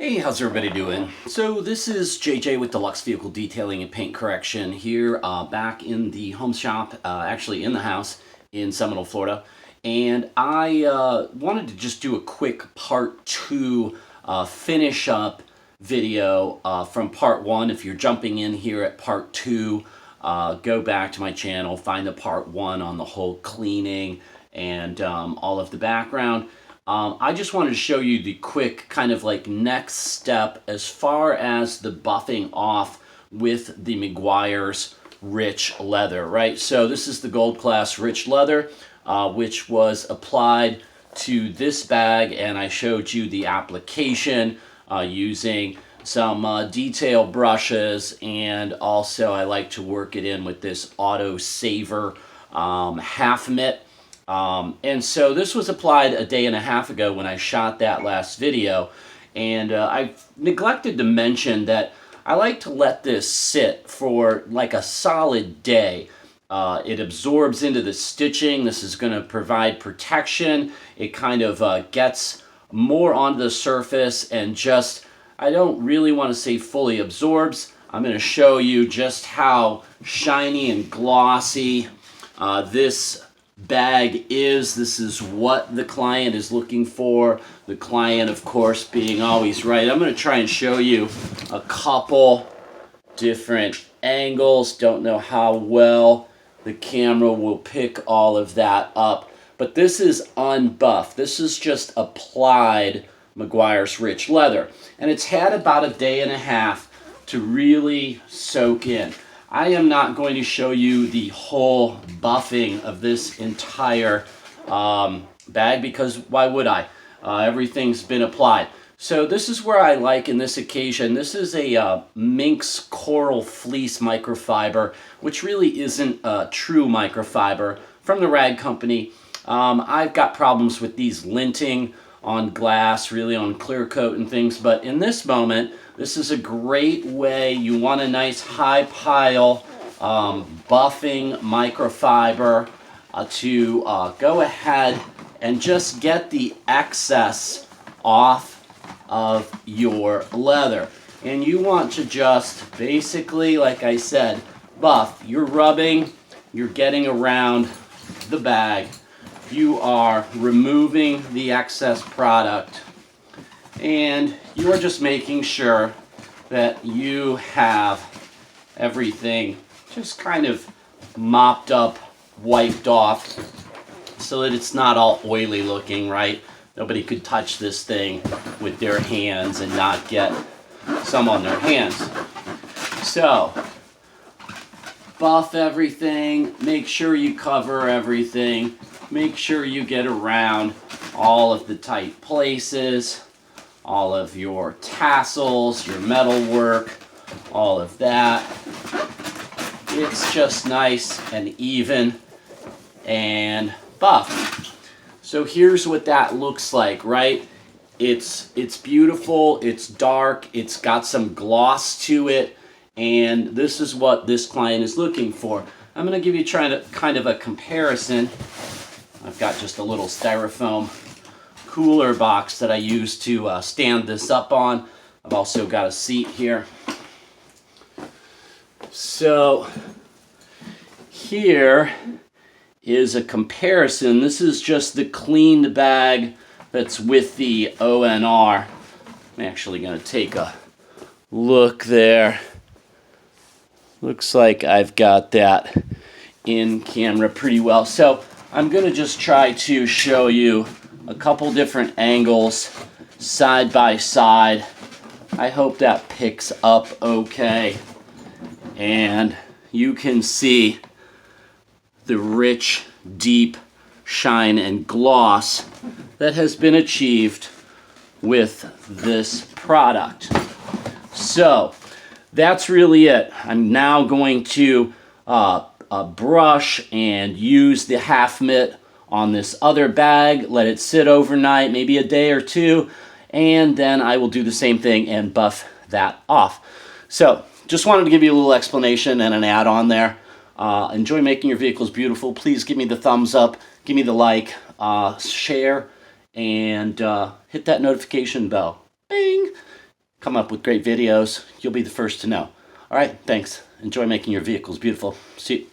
Hey, how's everybody doing? So this is JJ with Deluxe Vehicle Detailing and Paint Correction here back in the home shop, actually in the house in Seminole, Florida. And I wanted to just do a quick part two finish up video from part one. If you're jumping in here at part two, go back to my channel, find the part one on the whole cleaning and all of the background. I just wanted to show you the quick kind of like next step as far as the buffing off with the Meguiar's rich leather, right? So this is the gold class rich leather, which was applied to this bag, and I showed you the application using some detail brushes, and also I like to work it in with this auto saver half mitt. And so this was applied a day and a half ago when I shot that last video, and I neglected to mention that I like to let this sit for like a solid day. It absorbs into the stitching. This is going to provide protection. It kind of gets more onto the surface and just, I don't really want to say fully absorbs. I'm going to show you just how shiny and glossy this bag is. This is what the client is looking for. The client, of course, being always right. I'm going to try and show you a couple different angles. Don't know how well the camera will pick all of that up, but this is unbuffed. This is just applied Meguiar's rich leather, and it's had about a day and a half to really soak in. I am not going to show you the whole buffing of this entire bag because why would I? Everything's been applied. So this is where I like in this occasion. This is a Minx Coral Fleece microfiber, which really isn't a true microfiber from the rag company. I've got problems with these linting on glass, really on clear coat and things, but in this moment, this is a great way. You want a nice high pile buffing microfiber to go ahead and just get the excess off of your leather. And you want to just basically, like I said, buff. You're rubbing, you're getting around the bag. You are removing the excess product, and you are just making sure that you have everything just kind of mopped up, wiped off, so that it's not all oily looking, right? Nobody could touch this thing with their hands and not get some on their hands. So, buff everything, make sure you cover everything. Make sure you get around all of the tight places, all of your tassels, your metal work, all of that. It's just nice and even and buff. So here's what that looks like, right? It's beautiful, it's dark, it's got some gloss to it, and this is what this client is looking for. I'm going to give you kind of a comparison. I've got just a little styrofoam cooler box that I use to stand this up on. I've also got a seat here. So here is a comparison. This is just the cleaned bag that's with the ONR. I'm actually going to take a look there. Looks like I've got that in camera pretty well. So I'm going to just try to show you a couple different angles side by side. I hope that picks up okay. And you can see the rich, deep shine and gloss that has been achieved with this product. So that's really it. I'm now going to brush and use the half mitt on this other bag, let it sit overnight, maybe a day or two, and then I will do the same thing and buff that off. So just wanted to give you a little explanation and an add-on there. Enjoy making your vehicles beautiful. Please give me the thumbs up, give me the like, share, and hit that notification bell. Bing! come up with great videos, you'll be the first to know. All right, thanks. Enjoy making your vehicles beautiful. See you.